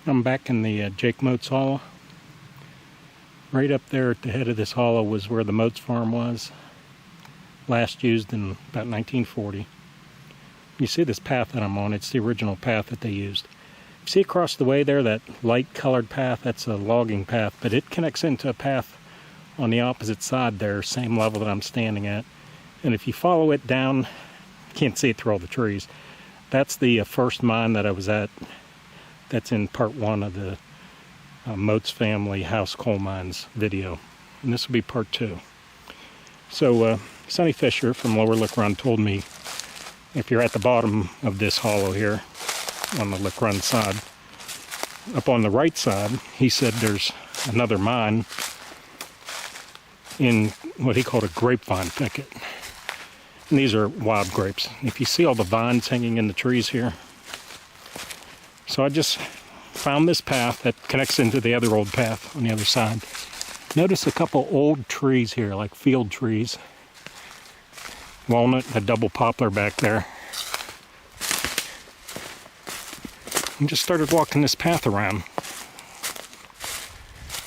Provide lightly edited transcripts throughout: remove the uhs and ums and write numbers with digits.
I'm back in the Jake Moats hollow. Right up there at the head of this hollow was where the Moats farm was. Last used in about 1940. You see this path that I'm on, it's the original path that they used. You see across the way there, that light colored path, that's a logging path, but it connects into a path on the opposite side there, same level that I'm standing at. And if you follow it down, you can't see it through all the trees. That's the first mine that I was at. That's in part 1 of the Moats family house coal mines video. And this will be part 2. So Sonny Fisher from Lower Lick Run told me if you're at the bottom of this hollow here on the Lick Run side, up on the right side, he said there's another mine in what he called a grapevine thicket. And these are wild grapes. If you see all the vines hanging in the trees here. So I just found this path that connects into the other old path on the other side. Notice a couple old trees here, like field trees. Walnut, a double poplar back there. And just started walking this path around.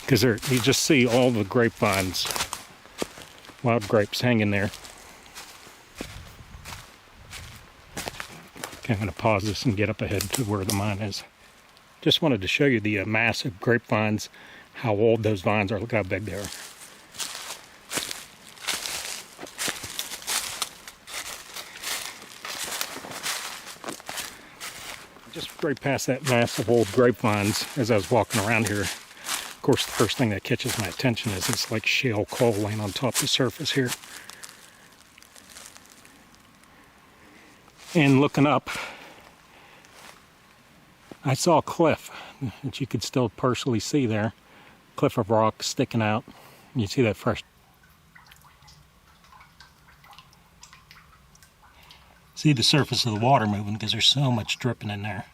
Because you just see all the grapevines, wild grapes hanging there. Okay, I'm going to pause this and get up ahead to where the mine is. Just wanted to show you the massive grapevines, how old those vines are. Look how big they are. Just right past that massive old grapevines as I was walking around here. Of course, the first thing that catches my attention is it's like shale coal laying on top of the surface here. And looking up, I saw a cliff that you could still partially see there. Cliff of rock sticking out. You see that fresh. See the surface of the water moving because there's so much dripping in there.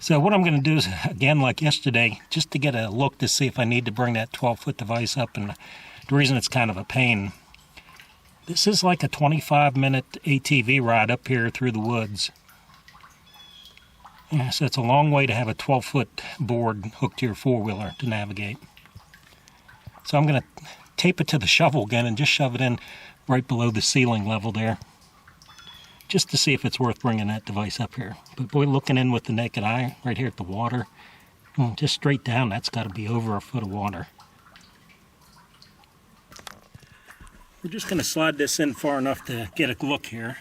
So what I'm going to do is, again, like yesterday, just to get a look to see if I need to bring that 12-foot device up. And the reason it's kind of a pain, this is like a 25-minute ATV ride up here through the woods. Yeah, so it's a long way to have a 12-foot board hooked to your four-wheeler to navigate. So I'm going to tape it to the shovel again and just shove it in right below the ceiling level there, just to see if it's worth bringing that device up here. But boy, looking in with the naked eye right here at the water, just straight down, that's got to be over a foot of water. We're just going to slide this in far enough to get a look here.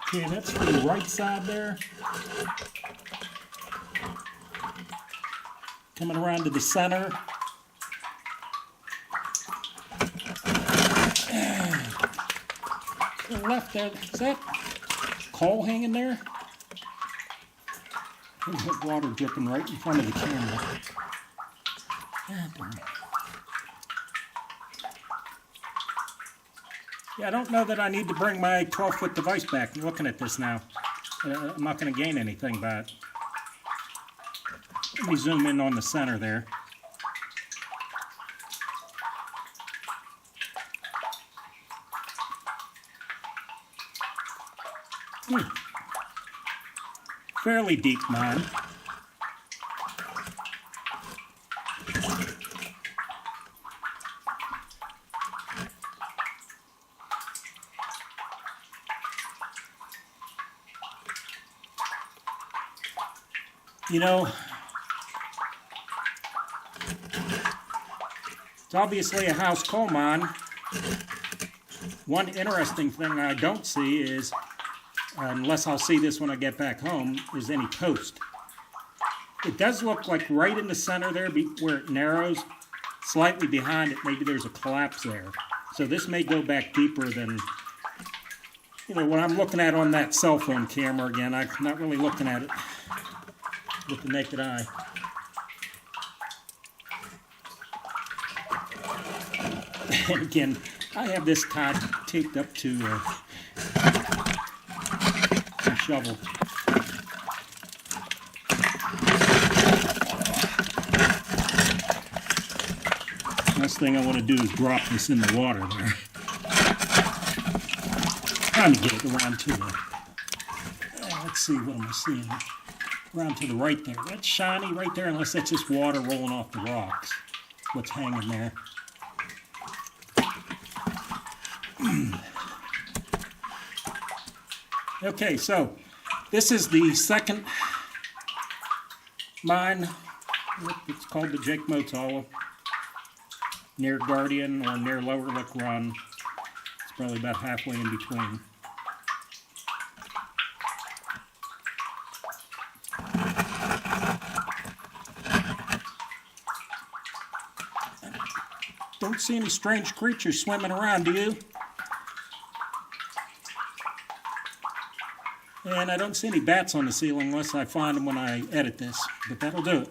Okay, that's the right side there. Coming around to the center. To the left there, is that coal hanging there? There's that water dripping right in front of the camera. God darn. Yeah, I don't know that I need to bring my 12-foot device back. I'm looking at this now. I'm not going to gain anything by it. Let me zoom in on the center there. Fairly deep mine. You know, it's obviously a house coal mine. One interesting thing I don't see is, unless I'll see this when I get back home, is any post. It does look like right in the center there, where it narrows, slightly behind it, maybe there's a collapse there. So this may go back deeper than, you know, what I'm looking at on that cell phone camera. Again, I'm not really looking at it with the naked eye. And again, I have this tied, taped up to a shovel. First thing I want to do is drop this in the water there. Trying to get it around to the, let's see, what am I seeing? Around to the right there. That's shiny right there, unless that's just water rolling off the rocks. What's hanging there. Okay, so this is the second mine. It's called the Jake Moats Hollow, near Guardian or near Lower Lick Run. It's probably about halfway in between. Don't see any strange creatures swimming around, do you? And I don't see any bats on the ceiling unless I find them when I edit this, but that'll do it.